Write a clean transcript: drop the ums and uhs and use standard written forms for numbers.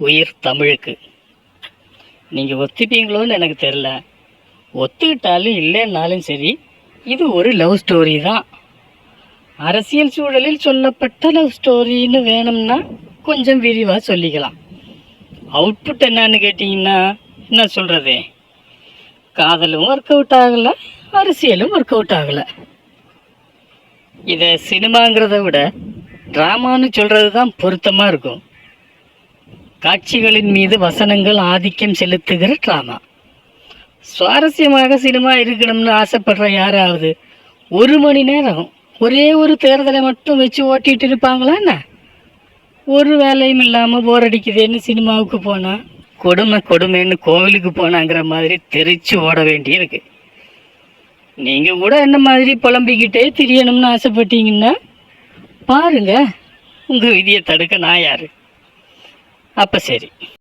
உயிர் தமிழுக்கு. நீங்கள் ஒத்துப்பீங்களோன்னு எனக்கு தெரில. ஒத்துக்கிட்டாலும் இல்லைன்னாலும் சரி, இது ஒரு லவ் ஸ்டோரி தான். அரசியல் சூழலில் சொல்லப்பட்ட லவ் ஸ்டோரின்னு வேணும்னா கொஞ்சம் விரிவாக சொல்லிக்கலாம். அவுட்புட் என்னன்னு கேட்டிங்கன்னா, என்ன சொல்கிறது, காதலும் ஒர்க் அவுட் ஆகலை, அரசியலும் ஒர்க் அவுட் ஆகலை. இதை சினிமாங்கிறத விட ட்ராமான்னு சொல்கிறது தான் பொருத்தமாக இருக்கும். காட்சிகளின் மீது வசனங்கள் ஆதிக்கம் செலுத்துகிற ட்ராமா. சுவாரஸ்யமாக சினிமா இருக்கணும்னு ஆசைப்படுற யாராவது 1 மணி நேரம் ஒரே ஒரு தேர்தலை மட்டும் வச்சு ஓட்டிகிட்டு இருப்பாங்களா என்ன? ஒரு வேலையும் இல்லாமல் போர் அடிக்குதுன்னு சினிமாவுக்கு போனால் கொடுமைன்னு கோவிலுக்கு போனாங்கிற மாதிரி தெரிச்சு ஓட வேண்டியிருக்கு. நீங்கள் கூட என்ன மாதிரி புலம்பிக்கிட்டே திரியணும்னு ஆசைப்பட்டீங்கன்னா பாருங்க, உங்கள் விதியை தடுக்க நான் யார்? அப்போ சரி.